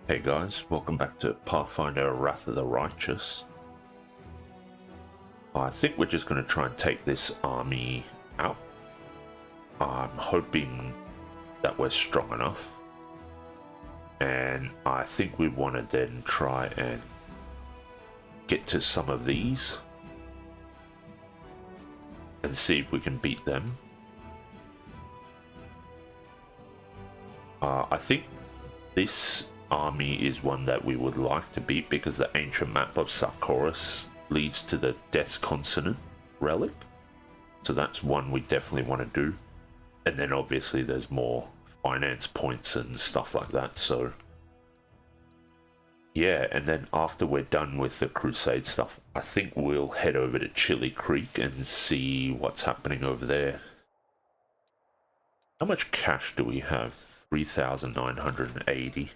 Hey guys, welcome back to Pathfinder Wrath of the Righteous. I think we're just going to try and take this army out. I'm hoping that we're strong enough. And I think we want to then try and get to some of these and see if we can beat them. I think this army is one that we would like to beat because the ancient map of Sarkoris leads to the Death's Consonant relic. So that's one we definitely want to do. And then obviously there's more finance points and stuff like that. So yeah, and then after we're done with the Crusade stuff, I think we'll head over to Chili Creek and see what's happening over there. How much cash do we have? 3,980.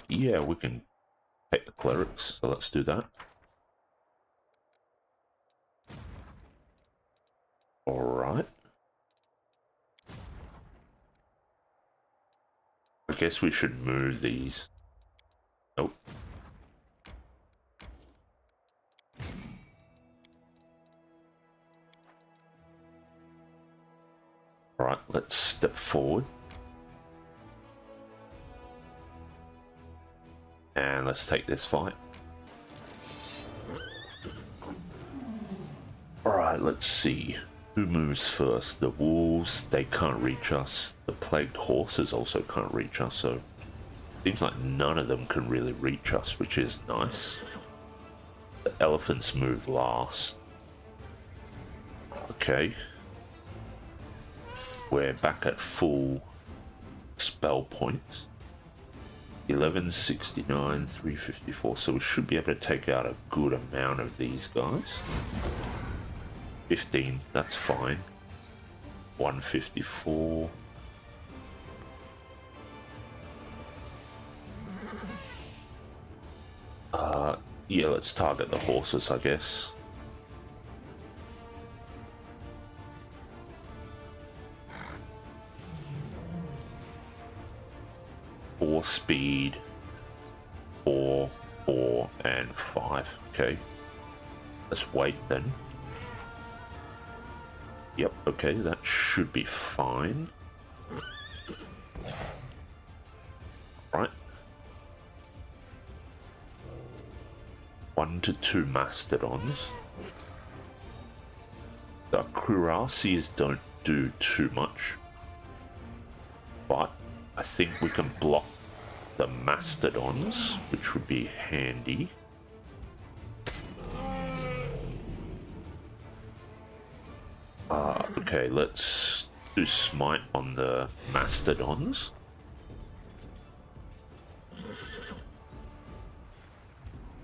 Yeah, we can take the clerics, so let's do that. Alright. I guess we should move these. Nope. Alright, let's step forward. And let's take this fight. Alright, let's see. Who moves first? The wolves, they can't reach us. The plagued horses also can't reach us, so seems like none of them can really reach us, which is nice. The elephants move last. Okay. We're back at full spell points. 1169, 354, so we should be able to take out a good amount of these guys. 15, that's fine. 154. Yeah, let's target the horses, I guess. Four speed, 4, 4, and 5. Okay. Let's wait then. Yep, okay, that should be fine. Right. 1 to 2 mastodons. The cuirassiers don't do too much, but I think we can block the mastodons, which would be handy. Okay, let's do smite on the mastodons.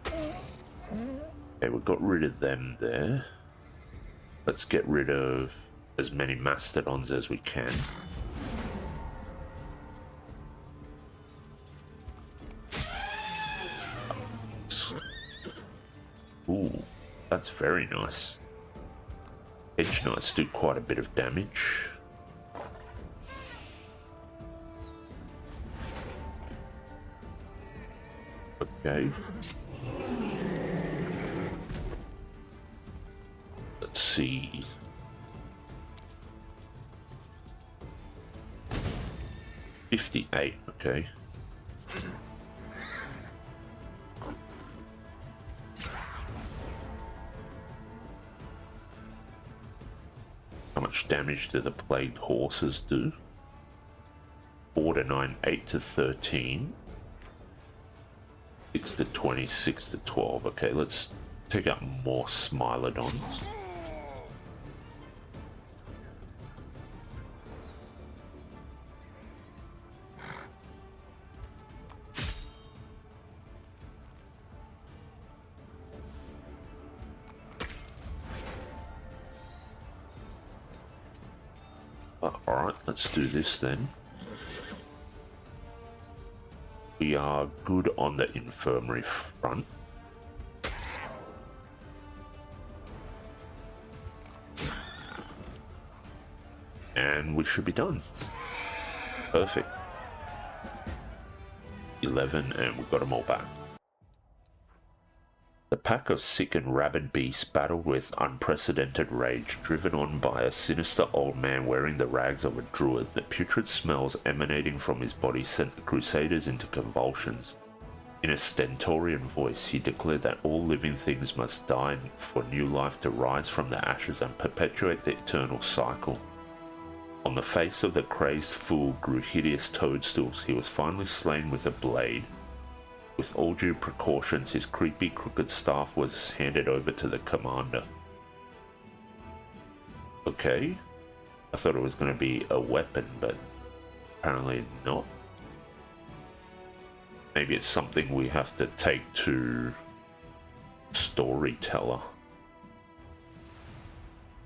Okay, we got rid of them there. Let's get rid of as many mastodons as we can. Ooh, that's very nice. Edge Knights do quite a bit of damage. Okay. Let's see. $58, okay. How much damage do the plagued horses do? 4 to 9, 8 to 13. 6 to 20, 6 to 12. Okay, let's take out more Smilodons. Alright, let's do this then. We are good on the infirmary front. And we should be done. Perfect. 11, and we got them all back. The pack of sick and rabid beasts battled with unprecedented rage, driven on by a sinister old man wearing the rags of a druid. The putrid smells emanating from his body sent the crusaders into convulsions. In a stentorian voice, he declared that all living things must die for new life to rise from the ashes and perpetuate the eternal cycle. On the face of the crazed fool grew hideous toadstools. He was finally slain with a blade. With all due precautions, his creepy crooked staff was handed over to the commander. Okay, I thought it was going to be a weapon, but apparently not. Maybe it's something we have to take to Storyteller.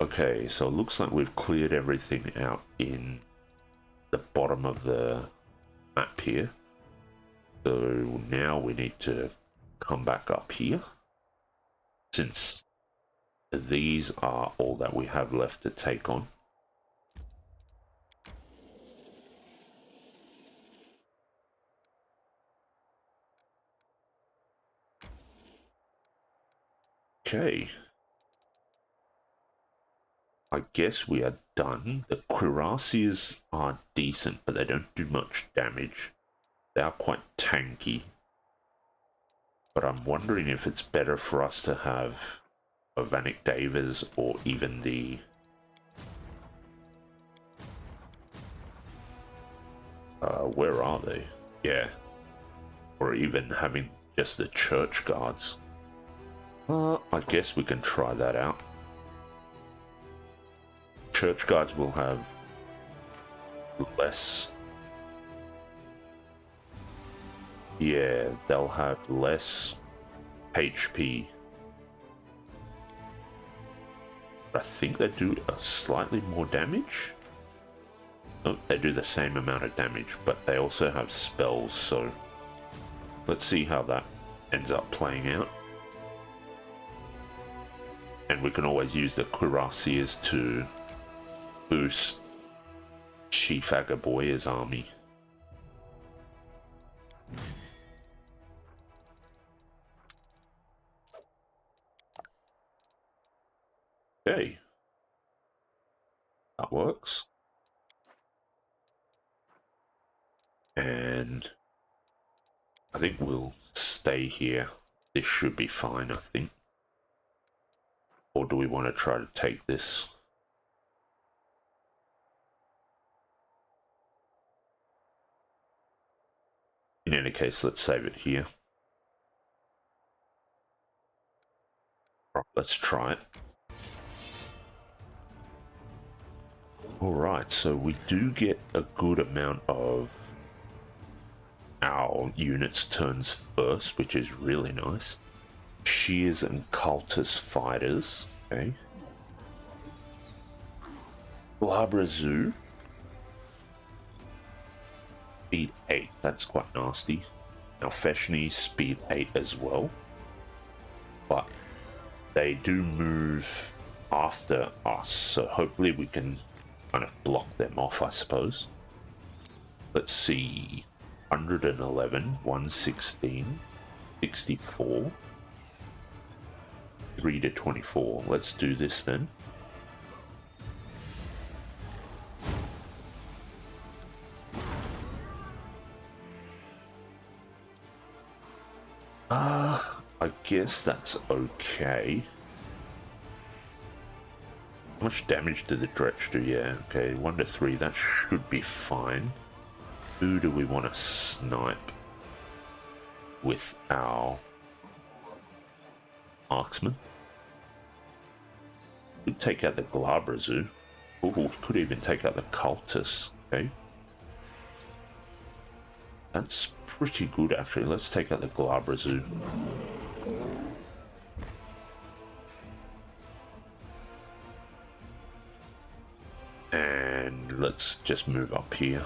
Okay, so it looks like we've cleared everything out in the bottom of the map here. So now we need to come back up here, since these are all that we have left to take on. Okay. I guess we are done. The cuirassiers are decent, but they don't do much damage. They are quite tanky. But I'm wondering if it's better for us to have Vanik Davers or even the where are they? Yeah. Or even having just the church guards. I guess we can try that out. Church guards will have less. Yeah, they'll have less HP. I think they do a slightly more damage. Oh, they do the same amount of damage, but they also have spells, so let's see how that ends up playing out. And we can always use the cuirassiers to boost Chief Agaboya's army. Okay, that works. And I think we'll stay here. This should be fine, I think. Or do we want to try to take this? In any case, let's save it here. Right, let's try it. Alright, so we do get a good amount of our units turns first, which is really nice. Shears and cultist fighters, okay. Blabrazu. Speed 8, that's quite nasty. Now Feshni, speed 8 as well. But they do move after us, so hopefully we can kind of block them off, I suppose. Let's see. 111, 116, 64, 3 to 24. Let's do this then. I guess that's okay. How much damage did the Dretch do? Yeah, okay, 1 to 3, that should be fine. Who do we want to snipe with our marksman? We could take out the Glabrazu. Oh, we could even take out the cultists. Okay. That's pretty good, actually. Let's take out the Glabrazu. And let's just move up here.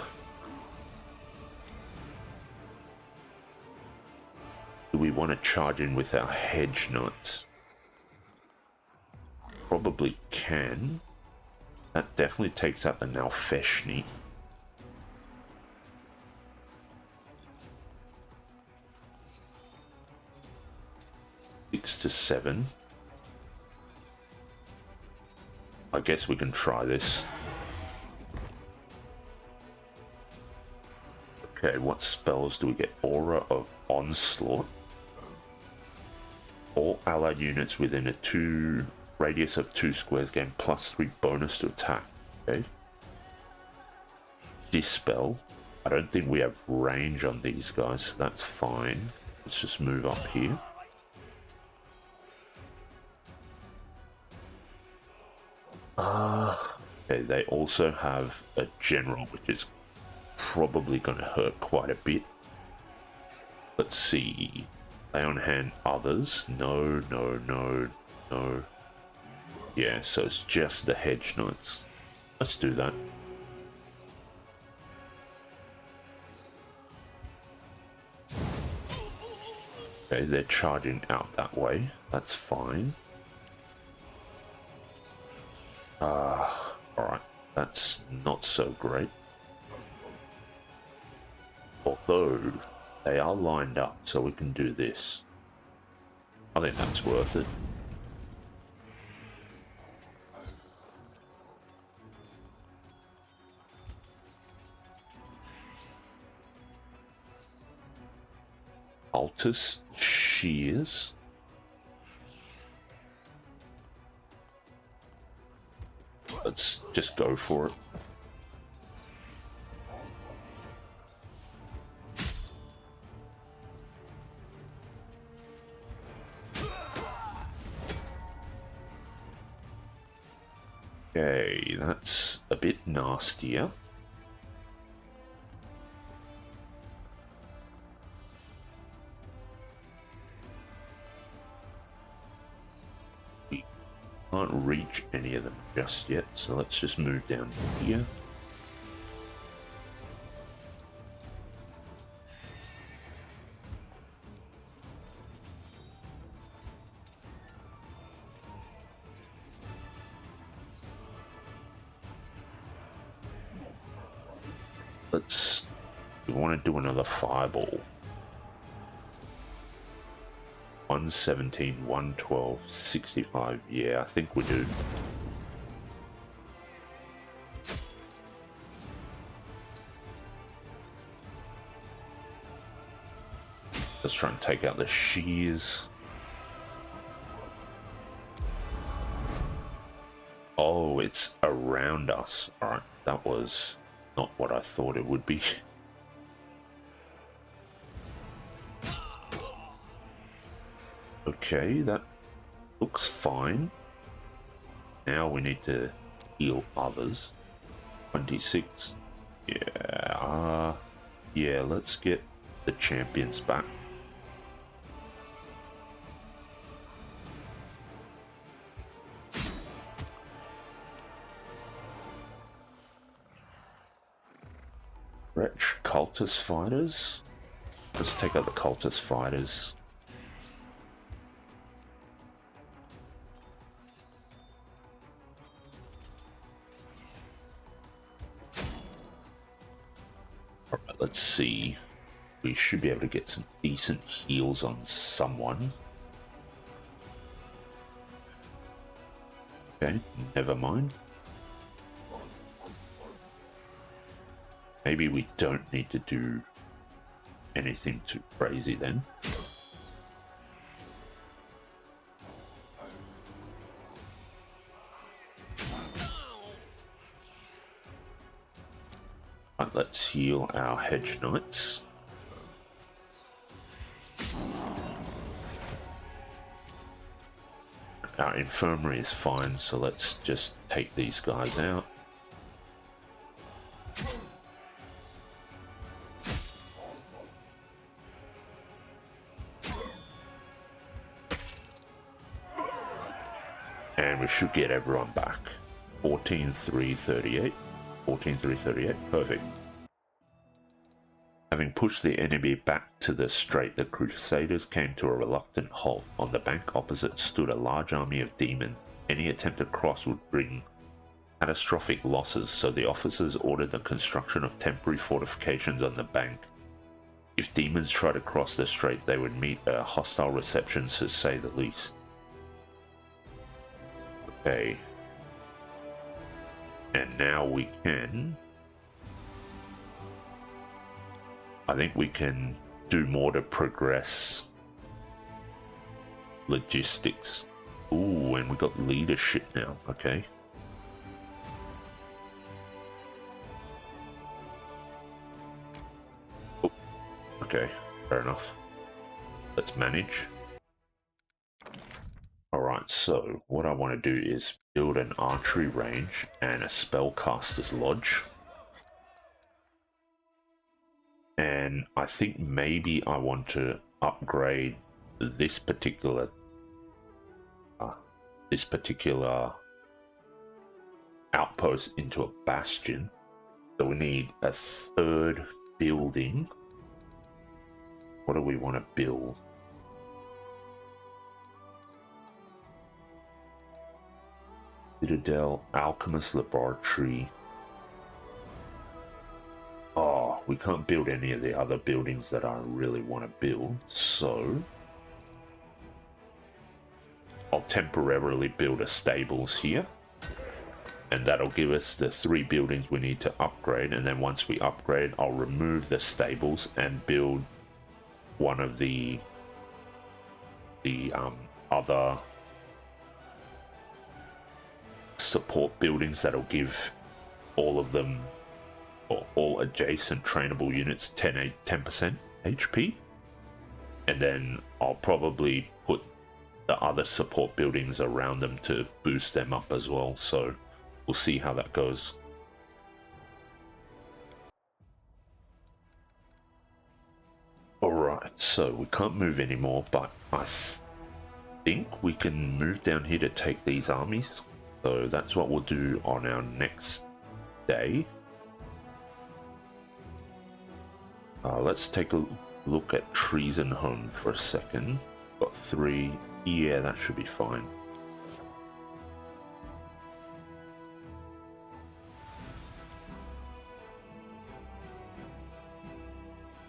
Do we want to charge in with our hedge knights? Probably can. That definitely takes out the Nalfeshni. 6 to 7. I guess we can try this. Okay, what spells do we get? Aura of Onslaught. All allied units within a radius of 2 squares gain +3 bonus to attack. Okay. Dispel. I don't think we have range on these guys, so that's fine. Let's just move up here. Okay, they also have a general, which is probably going to hurt quite a bit. Let's see. Lay on hand others. No, no, no, no. Yeah, so it's just the hedge knights. Let's do that. Okay, they're charging out that way. That's fine. Alright. That's not so great. Although, they are lined up, so we can do this. I think that's worth it. Altus Shears. Let's just go for it. Okay, that's a bit nastier. We can't reach any of them just yet, so let's just move down here. We want to do another fireball. 117, 112, 65. Yeah, I think we do. Let's try and take out the shears. Oh, it's around us. Alright, that was not what I thought it would be. Okay, that looks fine. Now we need to heal others. 26. Yeah, yeah, let's get the champions back. Wretch cultist fighters. Let's take out the cultist fighters. Alright, let's see. We should be able to get some decent heals on someone. Okay, never mind. Maybe we don't need to do anything too crazy then. Right, let's heal our hedge knights. Our infirmary is fine, so let's just take these guys out. And we should get everyone back. 14-3-38. 14-3-38. Perfect. Having pushed the enemy back to the strait, the Crusaders came to a reluctant halt. On the bank opposite stood a large army of demons. Any attempt to cross would bring catastrophic losses, so the officers ordered the construction of temporary fortifications on the bank. If demons try to cross the strait, they would meet a hostile reception, to say the least. Okay. And now we can... I think we can do more to progress logistics. Ooh, and we got leadership now, okay. Oh, okay, fair enough. Let's manage. Alright, so what I want to do is build an archery range and a spellcaster's lodge. And I think maybe I want to upgrade this particular outpost into a bastion. So we need a third building. What do we want to build? Citadel, Alchemist Laboratory. Oh, we can't build any of the other buildings that I really want to build, so I'll temporarily build a stables here, and that'll give us the 3 buildings we need to upgrade. And then once we upgrade, I'll remove the stables and build one of the other support buildings that'll give all of them, or all adjacent trainable units, 10% HP. And then I'll probably put the other support buildings around them to boost them up as well. So we'll see how that goes. Alright, so we can't move anymore, but I think we can move down here to take these armies. So that's what we'll do on our next day. Let's take a look at Drezen home for a second. Got 3. Yeah, that should be fine.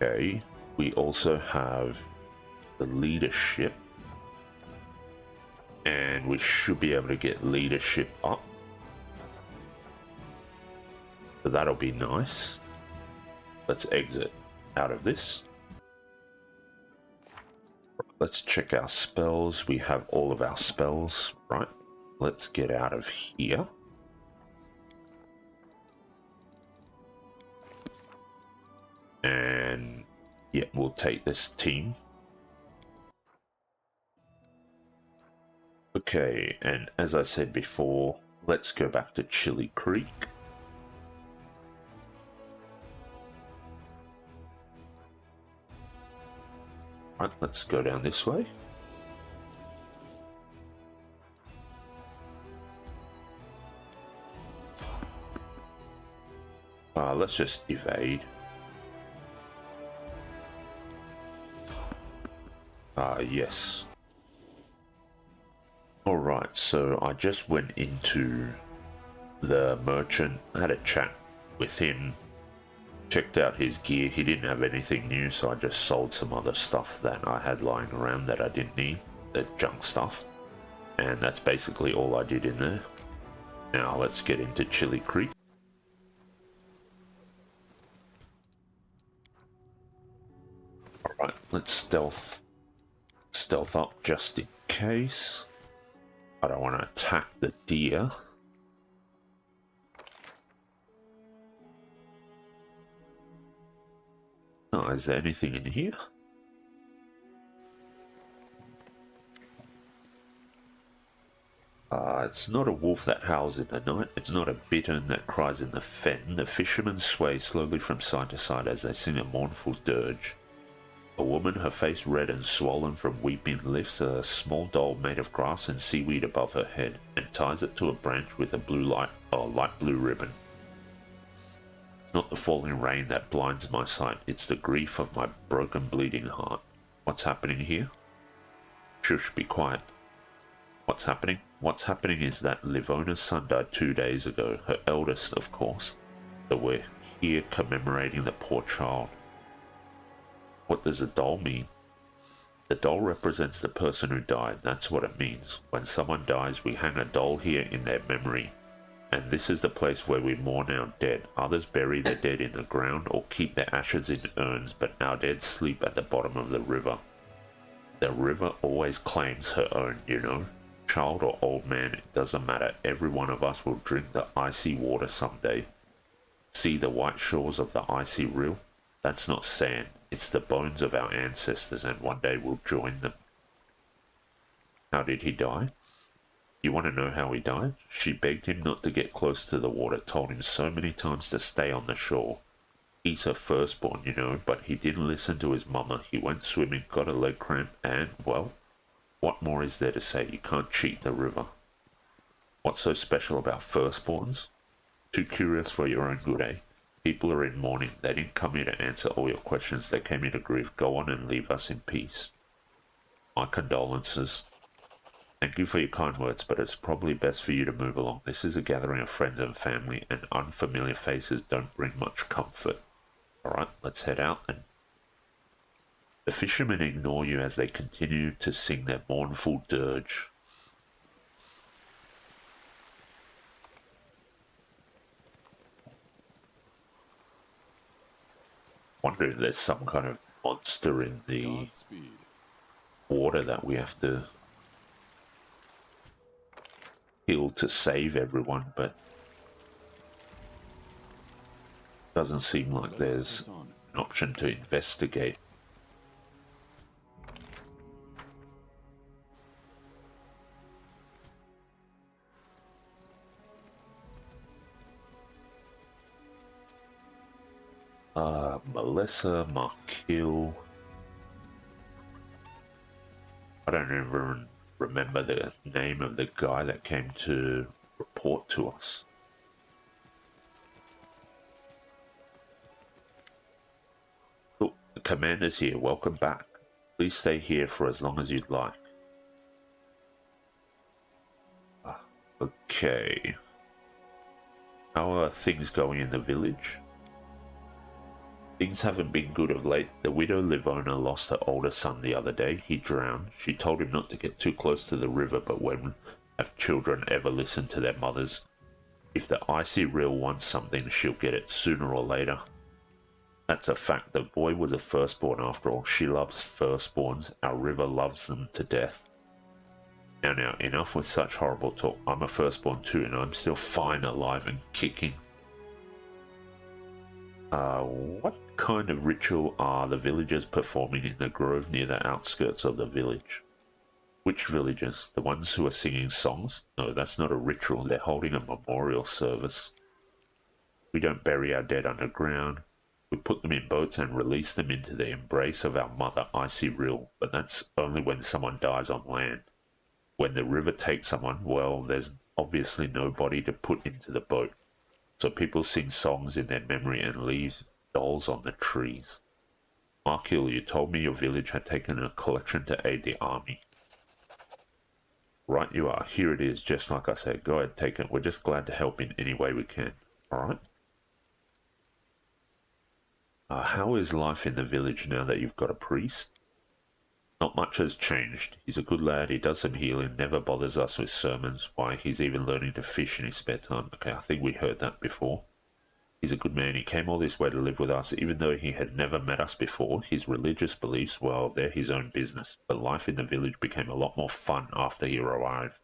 Okay, we also have the leadership. And we should be able to get leadership up. So that'll be nice. Let's exit out of this. Let's check our spells. We have all of our spells, right? Let's get out of here. And yeah, we'll take this team. Okay, and as I said before, let's go back to Chili Creek. Right, let's go down this way. Let's just evade. Yes. Alright, so I just went into the merchant, had a chat with him, checked out his gear. He didn't have anything new, so I just sold some other stuff that I had lying around that I didn't need, the junk stuff. And that's basically all I did in there. Now let's get into Chili Creek. Alright, let's stealth up just in case. I don't want to attack the deer. Oh, is there anything in here? It's not a wolf that howls in the night. It's not a bittern that cries in the fen. The fishermen sway slowly from side to side as they sing a mournful dirge. A woman, her face red and swollen from weeping, lifts a small doll made of grass and seaweed above her head and ties it to a branch with a light blue ribbon. It's not the falling rain that blinds my sight, it's the grief of my broken, bleeding heart. What's happening here? Shush, be quiet. What's happening? What's happening is that Livona's son died 2 days ago, her eldest, of course. So we're here commemorating the poor child. What does a doll mean? The doll represents the person who died. That's what it means. When someone dies, we hang a doll here in their memory. And this is the place where we mourn our dead. Others bury their dead in the ground or keep their ashes in urns, but our dead sleep at the bottom of the river. The river always claims her own, you know. Child or old man, it doesn't matter. Every one of us will drink the icy water someday. See the white shores of the icy rill? That's not sand. It's the bones of our ancestors, and one day we'll join them. How did he die? You want to know how he died? She begged him not to get close to the water, told him so many times to stay on the shore. He's her firstborn, you know, but he didn't listen to his mama. He went swimming, got a leg cramp, and, well, what more is there to say? You can't cheat the river. What's so special about firstborns? Too curious for your own good, eh? People are in mourning. They didn't come here to answer all your questions. They came here to grieve. Go on and leave us in peace. My condolences. Thank you for your kind words, but it's probably best for you to move along. This is a gathering of friends and family, and unfamiliar faces don't bring much comfort. Alright, let's head out then. The fishermen ignore you as they continue to sing their mournful dirge. Wonder if there's some kind of monster in the water that we have to kill to save everyone, but doesn't seem like there's an option to investigate. Melissa, Markil. I don't even remember the name of the guy that came to report to us. Look, the commander's here. Welcome back. Please stay here for as long as you'd like. Okay. How are things going in the village? Things haven't been good of late. The widow Livona lost her older son the other day. He drowned. She told him not to get too close to the river, but when have children ever listened to their mothers? If the icy rill wants something, she'll get it sooner or later. That's a fact. The boy was a firstborn after all. She loves firstborns. Our river loves them to death. Now, enough with such horrible talk. I'm a firstborn too, and I'm still fine, alive, and kicking. What kind of ritual are the villagers performing in the grove near the outskirts of the village? Which villagers? The ones who are singing songs? No, that's not a ritual. They're holding a memorial service. We don't bury our dead underground. We put them in boats and release them into the embrace of our mother, Icy Rill, but that's only when someone dies on land. When the river takes someone, well, there's obviously no body to put into the boat. So people sing songs in their memory and leave dolls on the trees. Markil, you told me your village had taken a collection to aid the army. Right you are. Here it is, just like I said. Go ahead, take it. We're just glad to help in any way we can. Alright? How is life in the village now that you've got a priest? Not much has changed. He's a good lad, he does some healing, never bothers us with sermons. Why, he's even learning to fish in his spare time. Okay, I think we heard that before. He's a good man. He came all this way to live with us, even though he had never met us before. His religious beliefs, well, they're his own business. But life in the village became a lot more fun after he arrived.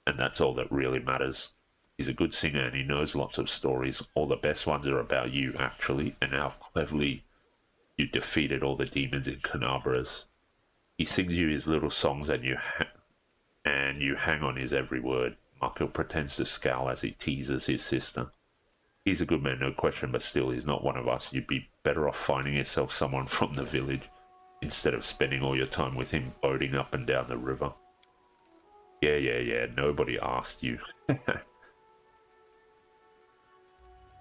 And that's all that really matters. He's a good singer and he knows lots of stories. All the best ones are about you, actually, and how cleverly you defeated all the demons in Canabras. He sings you his little songs and you hang on his every word. Marco pretends to scowl as he teases his sister. He's a good man, no question, but still, he's not one of us. You'd be better off finding yourself someone from the village instead of spending all your time with him boating up and down the river. Yeah, nobody asked you.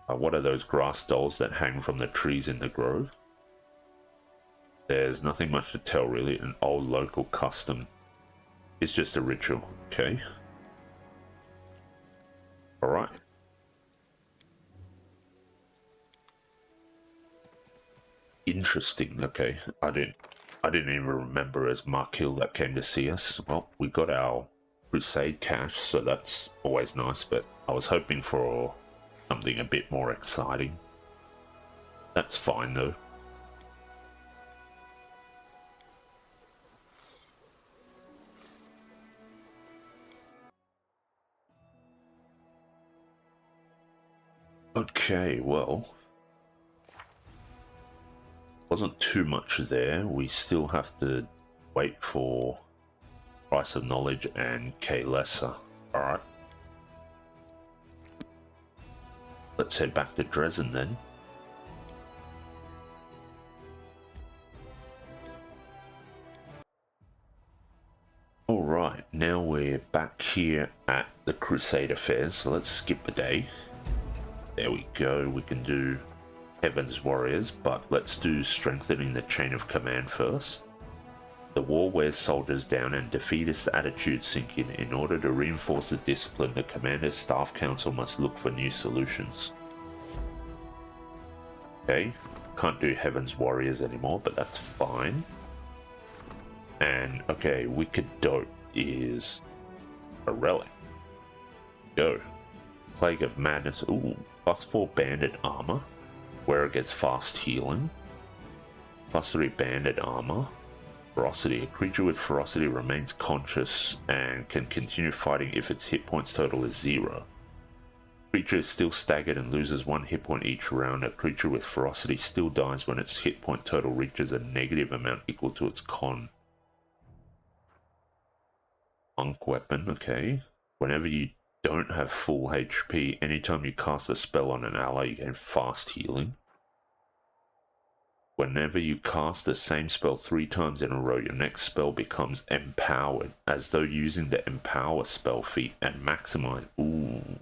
What are those grass dolls that hang from the trees in the grove? There's nothing much to tell, really. An old local custom. It's just a ritual, okay? Alright. Interesting. Okay, I didn't even remember as Markil that came to see us. Well, we got our Crusade cash, so that's always nice, but I was hoping for something a bit more exciting. That's fine though. Okay, well, wasn't too much there. We still have to wait for Price of Knowledge and K Lesser. Alright. Let's head back to Drezen then. Alright, now we're back here at the Crusade Affairs, so let's skip a day. There we go, we can do Heaven's Warriors, but let's do strengthening the chain of command first. The war wears soldiers down and defeatist attitudes sink in. In order to reinforce the discipline, the commander's staff council must look for new solutions. Okay, can't do Heaven's Warriors anymore, but that's fine. And okay, Wicked Dope is a relic. Go. Plague of Madness. Ooh, +4 banded armor. Where it gets fast healing. +3 banded armor. Ferocity. A creature with ferocity remains conscious and can continue fighting if its hit points total is 0. Creature is still staggered and loses 1 hit point each round. A creature with ferocity still dies when its hit point total reaches a negative amount equal to its con. Monk weapon, okay. Whenever you don't have full HP, anytime you cast a spell on an ally, you gain fast healing. Whenever you cast the same spell 3 times in a row, your next spell becomes empowered, as though using the empower spell feat and maximize. Ooh.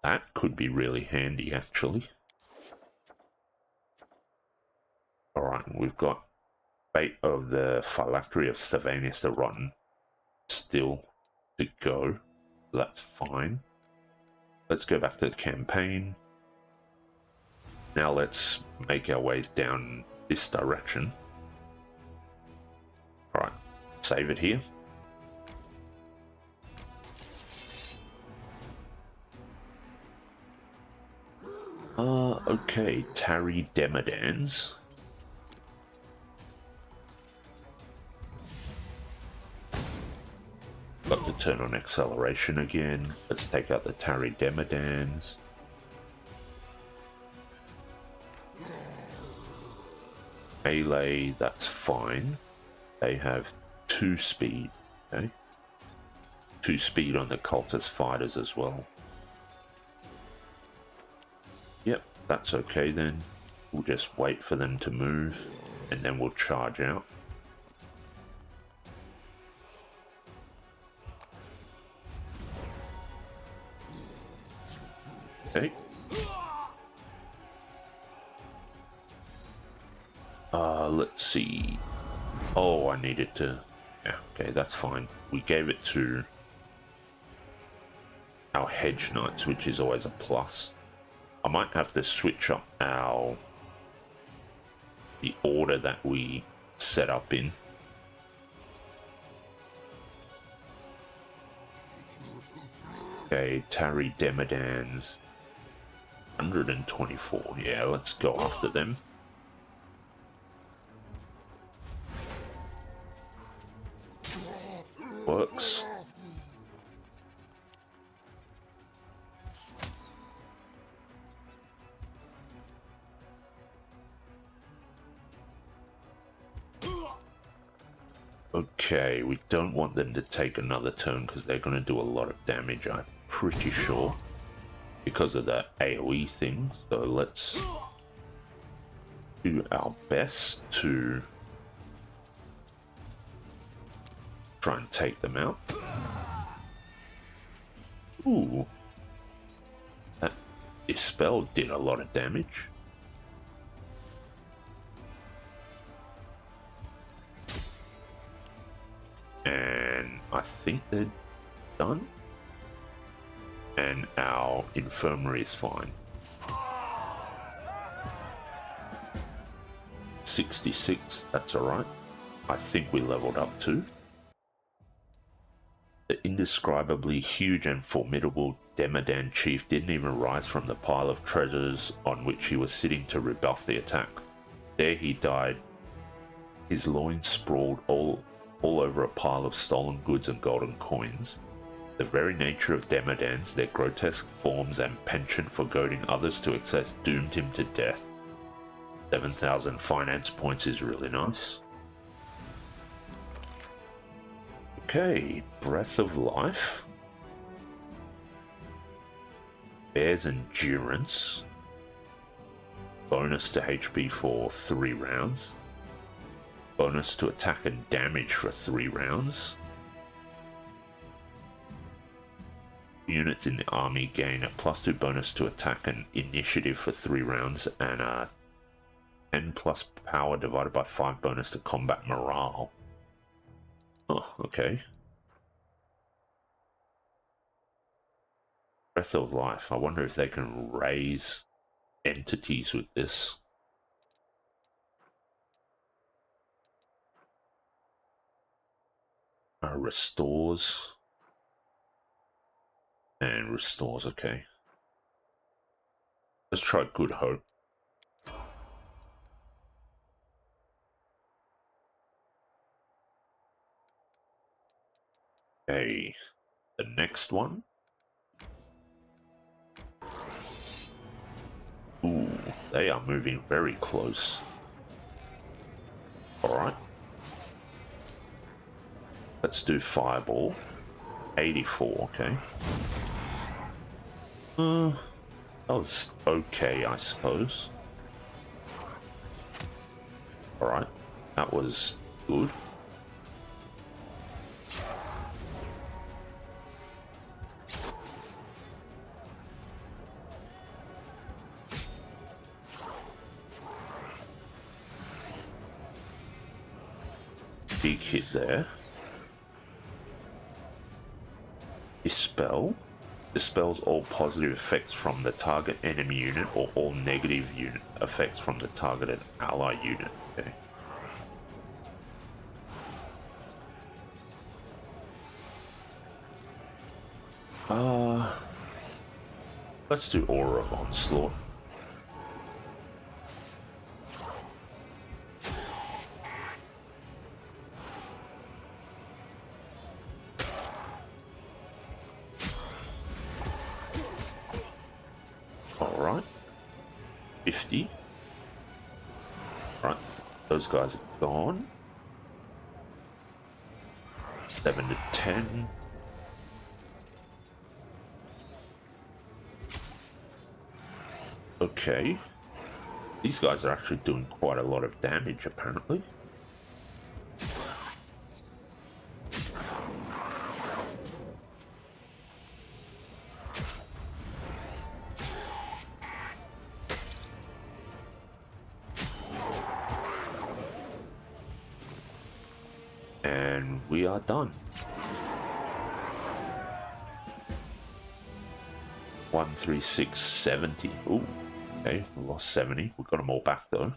That could be really handy, actually. Alright, we've got Fate of the Phylactery of Stevanius the Rotten still to go. That's fine. Let's go back to the campaign. Now let's make our ways down this direction. Alright, save it here. Okay, Tarry Demodans. Got to turn on acceleration again. Let's take out the Tarry Demodans. Melee, that's fine. They have 2 speed, okay? 2 speed on the cultist fighters as well. Yep, that's okay then. We'll just wait for them to move and then we'll charge out. Okay. Let's see. Oh, I needed to... Yeah, okay, that's fine. We gave it to our Hedge Knights, which is always a plus. I might have to switch up the order that we set up in. Okay, Tarry Demodans. 124. Yeah, let's go after them. Works. Okay, we don't want them to take another turn because they're going to do a lot of damage, I'm pretty sure, because of that AoE thing. So let's do our best to try and take them out. Ooh. That Dispel did a lot of damage. And I think they're done. And our infirmary is fine. 66, that's alright. I think we leveled up too. The indescribably huge and formidable Demodan chief didn't even rise from the pile of treasures on which he was sitting to rebuff the attack. There he died, his loins sprawled all over a pile of stolen goods and golden coins. The very nature of Demodans, their grotesque forms and penchant for goading others to excess, doomed him to death. 7,000 finance points is really nice. Okay, Breath of Life. Bear's Endurance. Bonus to HP for 3 rounds. Bonus to attack and damage for 3 rounds. Units in the army gain a +2 bonus to attack and initiative for 3 rounds, and a 10 plus power divided by 5 bonus to combat morale. Oh, okay. Breath of Life. I wonder if they can raise entities with this. Restores. And restores, okay. Let's try Good Hope. Okay, the next one. Ooh, they are moving very close. Alright. Let's do Fireball. 84, okay. That was okay, I suppose. Alright, that was good. Big hit there. Dispel. Dispels all positive effects from the target enemy unit or all negative unit effects from the targeted ally unit. Okay. Let's do Aura of Onslaught. Alright. 50. Right. Those guys are gone. 7 to 10. Okay. These guys are actually doing quite a lot of damage, apparently. And we are done. 13670. Ooh, okay, we lost 70. We got them all back though.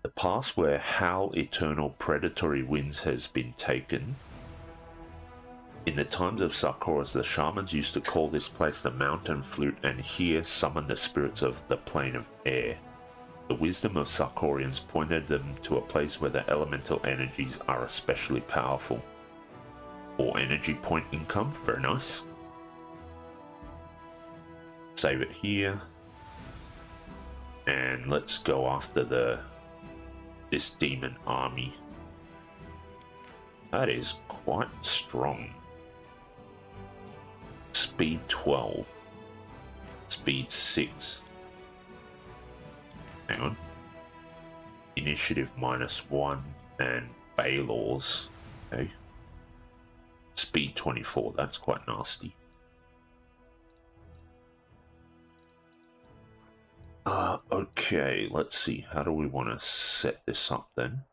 The pass where Howl Eternal Predatory Winds has been taken. In the times of Sarkoris, the shamans used to call this place the Mountain Flute, and here summon the spirits of the Plane of Air. The wisdom of Sarkorians pointed them to a place where the elemental energies are especially powerful. 4 energy point income, very nice. Save it here. And let's go after this demon army. That is quite strong. Speed 12. Speed 6. Hang on. Initiative -1 and Baylor's. Okay. Speed 24, that's quite nasty. Okay, let's see. How do we want to set this up then?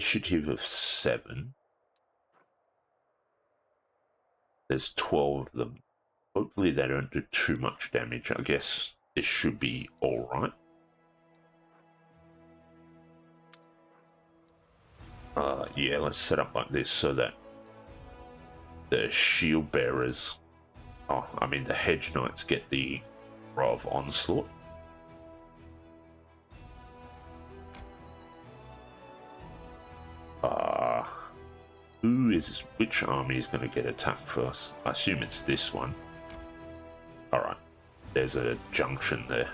initiative of 7. There's 12 of them. Hopefully they don't do too much damage. I guess this should be alright. Yeah, let's set up like this so that the shield bearers, the hedge knights get the row of onslaught. Which army is going to get attacked first? I assume it's this one. Alright, there's a junction there.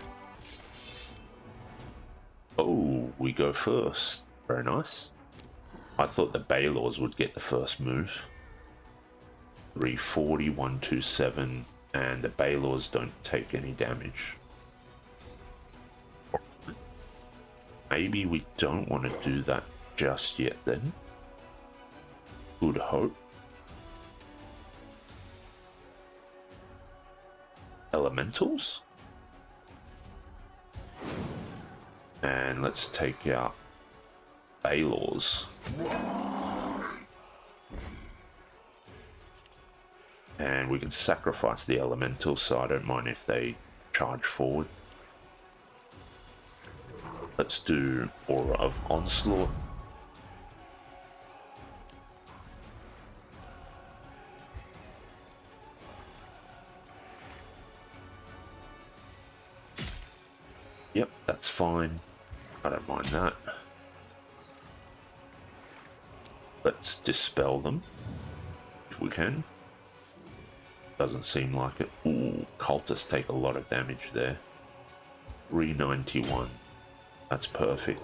Oh, we go first. Very nice. I thought the Baylors would get the first move. 340, 127, and the Baylors don't take any damage. Maybe we don't want to do that just yet then. Good hope. Elementals. And let's take out Baylors. And we can sacrifice the elemental, so I don't mind if they charge forward. Let's do Aura of Onslaught. Yep, that's fine. I don't mind that. Let's dispel them, if we can. Doesn't seem like it. Ooh, cultists take a lot of damage there. 391. That's perfect.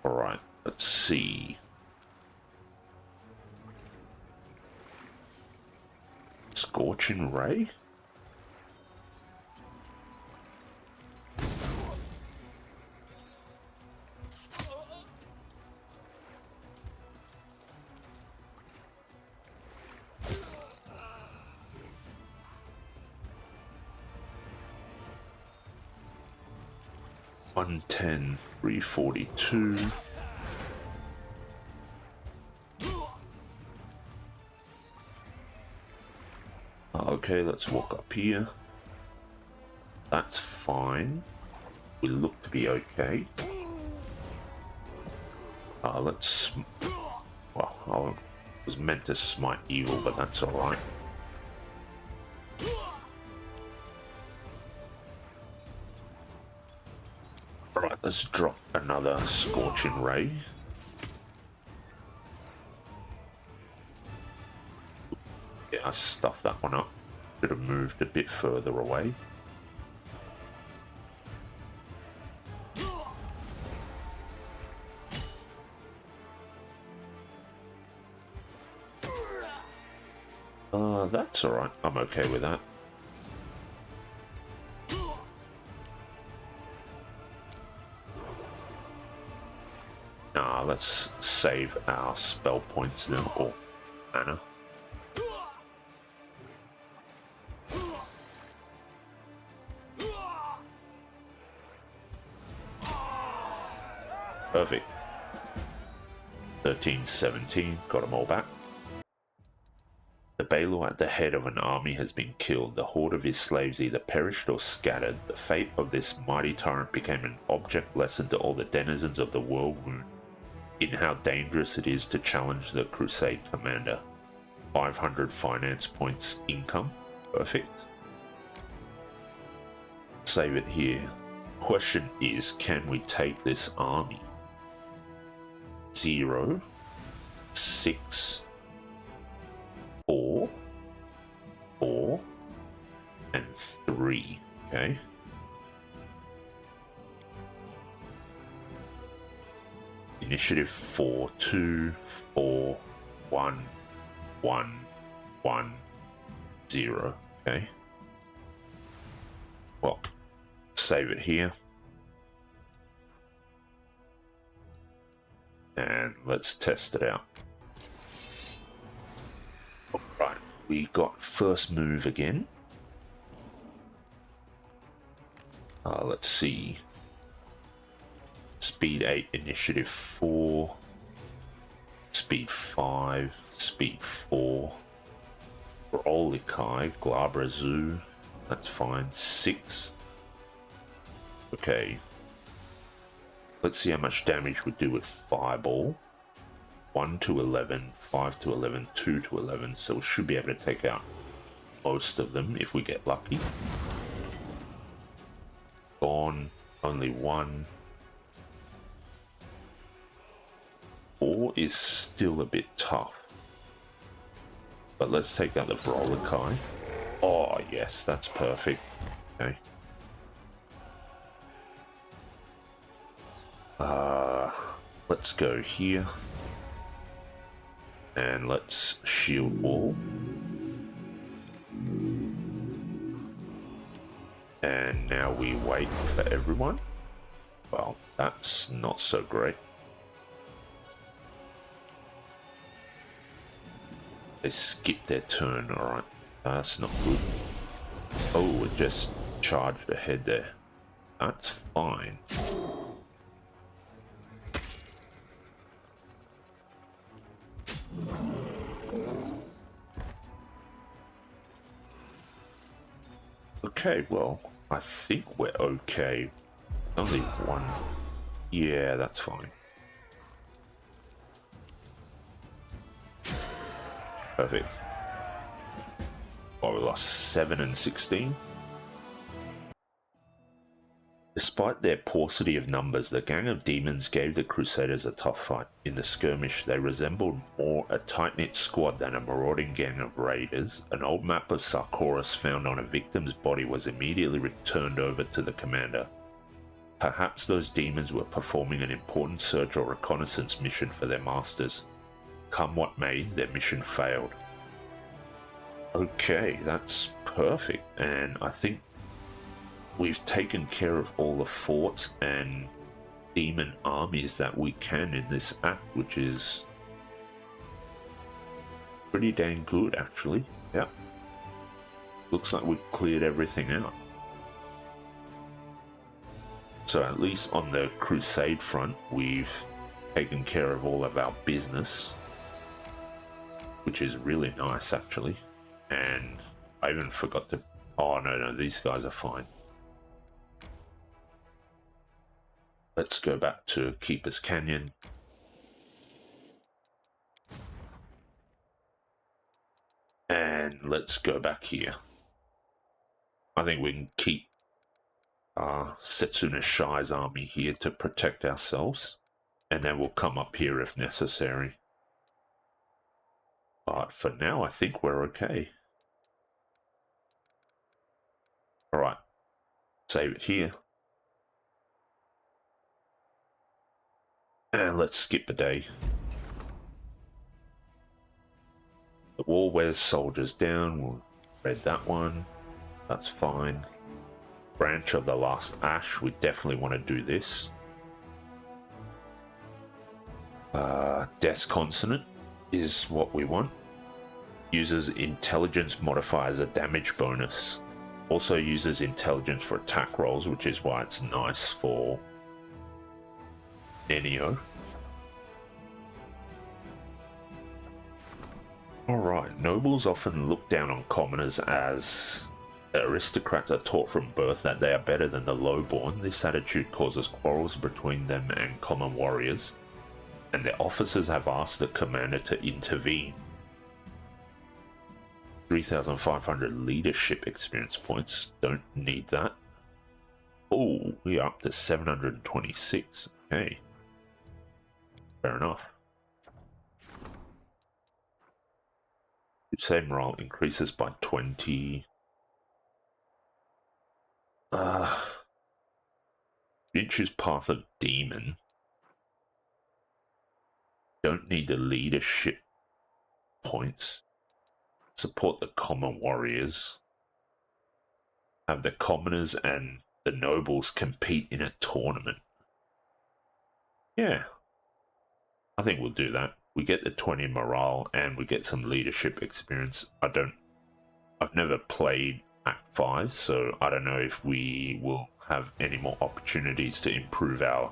Alright, let's see. Scorching Ray? $110, $342. Okay, let's walk up here. That's fine. We look to be okay. Let's... Well, I was meant to smite evil, but that's alright. Alright, let's drop another Scorching Ray. Yeah, I stuffed that one up. Should have moved a bit further away. That's alright. I'm okay with that. Let's save our spell points now, or mana. Perfect. 13, 17, got them all back. The Baylor at the head of an army has been killed. The horde of his slaves either perished or scattered. The fate of this mighty tyrant became an object lesson to all the denizens of the Whirlwind in how dangerous it is to challenge the Crusade commander. 500 finance points income. Perfect. Save it here. Question is, can we take this army? 0, 6, 4, 4, and 3. Okay. Initiative 4, 2, 4, 1, 1, 1, 0. Okay. Well, save it here. And let's test it out. Alright, we got first move again. Let's see. speed 8, initiative 4, speed 5, speed 4. Rolikai, Glabra Zoo, that's fine. 6. Okay. Let's see how much damage we do with Fireball. 1 to 11, 5 to 11, 2 to 11, so we should be able to take out most of them if we get lucky. Gone, only 1. 4 is still a bit tough. But let's take out the Vrolikai. Oh, yes, that's perfect. Okay. Let's go here. And let's shield wall. And now we wait for everyone. Well, that's not so great. They skipped their turn, alright. That's not good. Oh, it just charged ahead there. That's fine. Okay, well, I think we're okay. Only 1. Yeah, that's fine. Perfect. Oh, we lost 7 and 16. Despite their paucity of numbers, the gang of demons gave the Crusaders a tough fight. In the skirmish, they resembled more a tight-knit squad than a marauding gang of raiders. An old map of Sarkoris found on a victim's body was immediately returned over to the commander. Perhaps those demons were performing an important search or reconnaissance mission for their masters. Come what may, their mission failed. Okay, that's perfect, and I think we've taken care of all the forts and demon armies that we can in this act, which is pretty dang good, actually. Yep. Looks like we've cleared everything out. So at least on the Crusade front, we've taken care of all of our business, which is really nice, actually. And I even forgot to... Oh, no, these guys are fine. Let's go back to Keeper's Canyon. And let's go back here. I think we can keep Setsuna Shai's army here to protect ourselves. And then we'll come up here if necessary. But for now, I think we're okay. Alright. Save it here. And let's skip a day. The wall wears soldiers down. We'll read that one. That's fine. Branch of the Last Ash. We definitely want to do this. Death's Consonant is what we want. Uses intelligence modifier as a damage bonus. Also uses intelligence for attack rolls, which is why it's nice for Nenio. Alright, nobles often look down on commoners as aristocrats are taught from birth that they are better than the lowborn. This attitude causes quarrels between them and common warriors, and their officers have asked the commander to intervene. 3,500 leadership experience points. Don't need that. Oh, we are up to 726. Okay. Fair enough. Crusade morale increases by 20. You choose Path of Demon. Don't need the leadership points. Support the common warriors. Have the commoners and the nobles compete in a tournament. Yeah. I think we'll do that. We get the 20 morale and we get some leadership experience. I've never played Act 5, so I don't know if we will have any more opportunities to improve our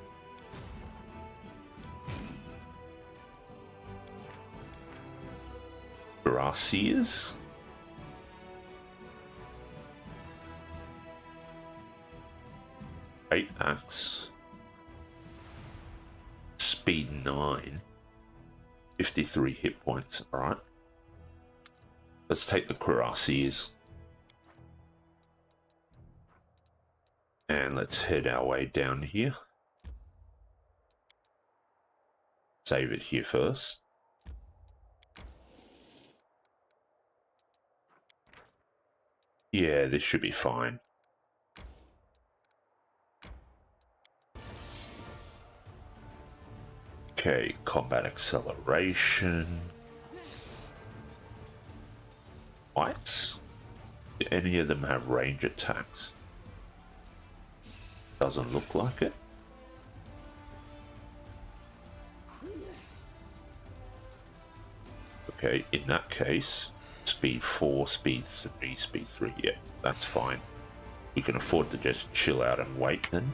Gracias. Great Axe. Speed 9. 53 hit points. Alright. Let's take the cuirassiers. And let's head our way down here. Save it here first. Yeah, this should be fine. Okay, combat acceleration. Whites? Do any of them have range attacks? Doesn't look like it. Okay, in that case, speed 4, speed 3, speed 3, yeah, that's fine. We can afford to just chill out and wait then.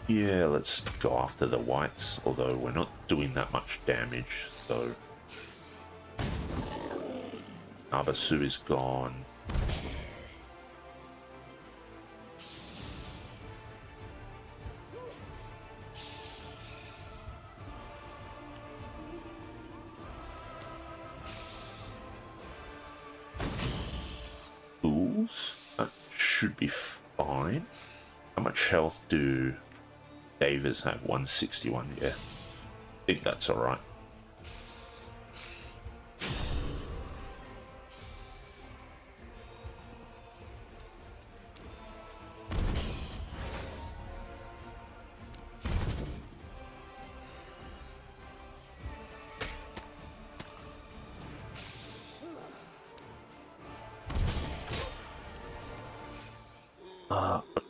Yeah, let's go after the whites, although we're not doing that much damage, so... Abasu is gone. Fools? That should be fine. How much health do Davis have? 161, yeah. I think that's alright.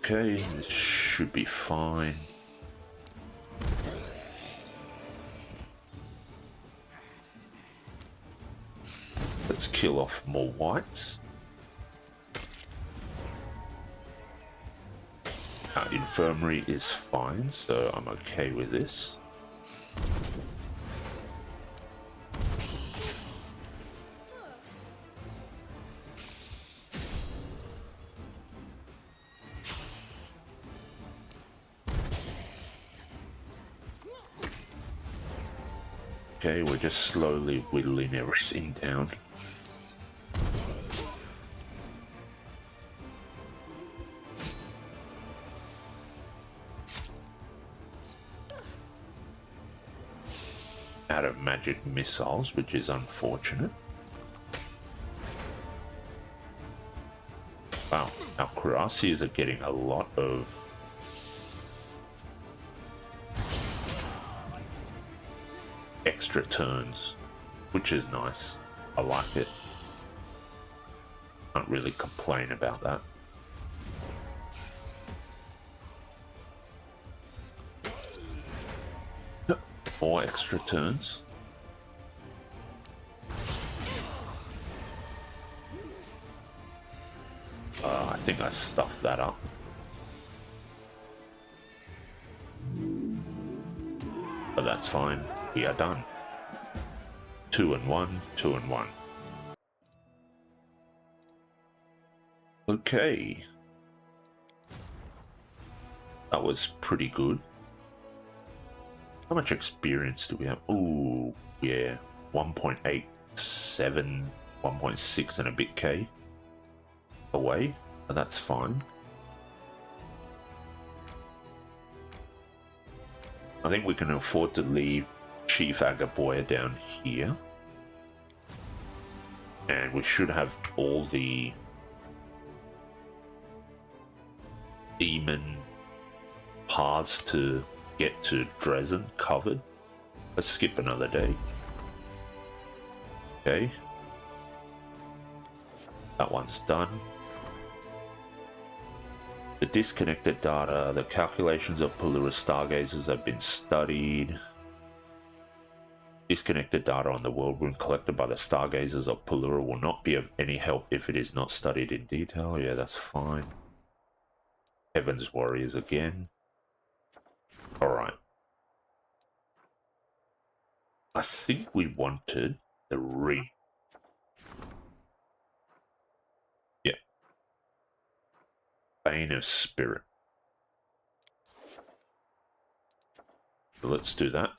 Okay, this should be fine. Let's kill off more whites. Our infirmary is fine, so I'm okay with this. Okay, we're just slowly whittling everything down. Out of magic missiles, which is unfortunate. Wow, our cuirassiers are getting a lot of extra turns, which is nice. I like it. Can't really complain about that. Yep, 4 extra turns. I think I stuffed that up. But that's fine. We are done. 2 and 1, 2 and 1. Okay. That was pretty good. How much experience do we have? Ooh, yeah. 1.87, 1.6 and a bit K away. But that's fine. I think we can afford to leave Chief Agaboya down here. And we should have all the demon paths to get to Drezen covered. Let's skip another day. Okay. That one's done. The disconnected data, the calculations of Polluris stargazers have been studied. Disconnected data on the world rune collected by the stargazers of Pelura will not be of any help if it is not studied in detail. Yeah, that's fine. Heaven's Warriors again. Alright. I think we wanted the ring. Yeah. Bane of Spirit. So let's do that.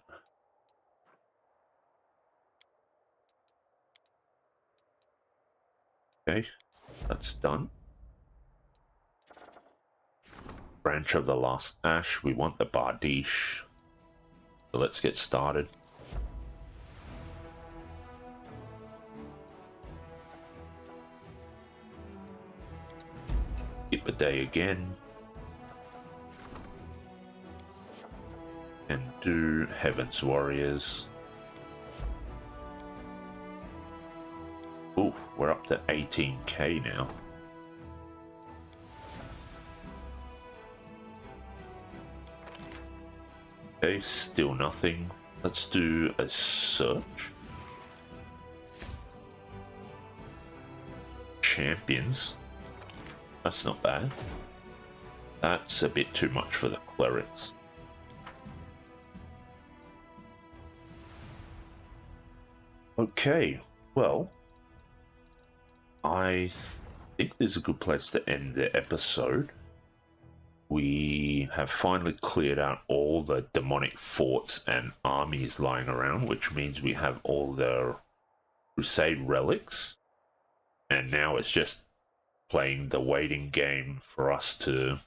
Okay, that's done. Branch of the Last Ash. We want the Bardiche. So let's get started. Skip a day again. And do Heaven's Warriors. Ooh, we're up to 18k now. Okay, still nothing. Let's do a search. Champions. That's not bad. That's a bit too much for the clerics. Okay, well, I think this is a good place to end the episode. We have finally cleared out all the demonic forts and armies lying around, which means we have all the Crusade relics. And now it's just playing the waiting game for us to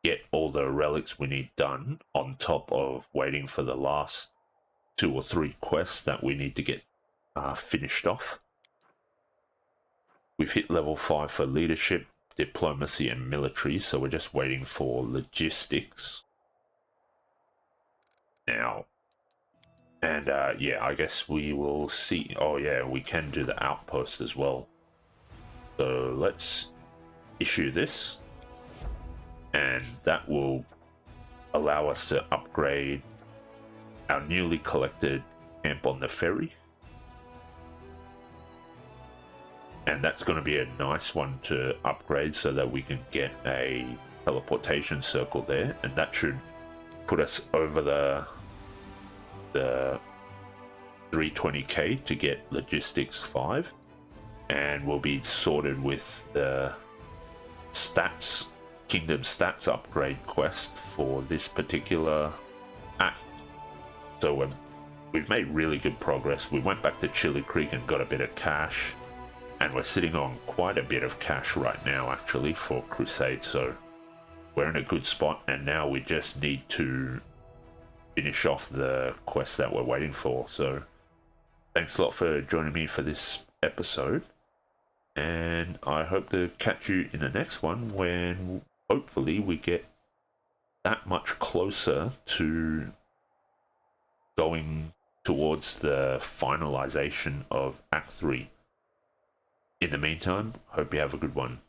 get all the relics we need done, on top of waiting for the last 2 or 3 quests that we need to get finished off. We've hit level 5 for leadership, diplomacy and military, so we're just waiting for logistics now. And yeah, I guess we will see. Oh yeah, we can do the outpost as well. So let's issue this, and that will allow us to upgrade our newly collected camp on the ferry. And that's going to be a nice one to upgrade so that we can get a teleportation circle there, and that should put us over the 320k to get logistics 5, and we'll be sorted with the stats, kingdom stats upgrade quest for this particular act. So we've made really good progress. We went back to Chili Creek and got a bit of cash, and we're sitting on quite a bit of cash right now actually for Crusade, so we're in a good spot. And now we just need to finish off the quest that we're waiting for. So thanks a lot for joining me for this episode, and I hope to catch you in the next one, when hopefully we get that much closer to going towards the finalization of Act 3. In the meantime, hope you have a good one.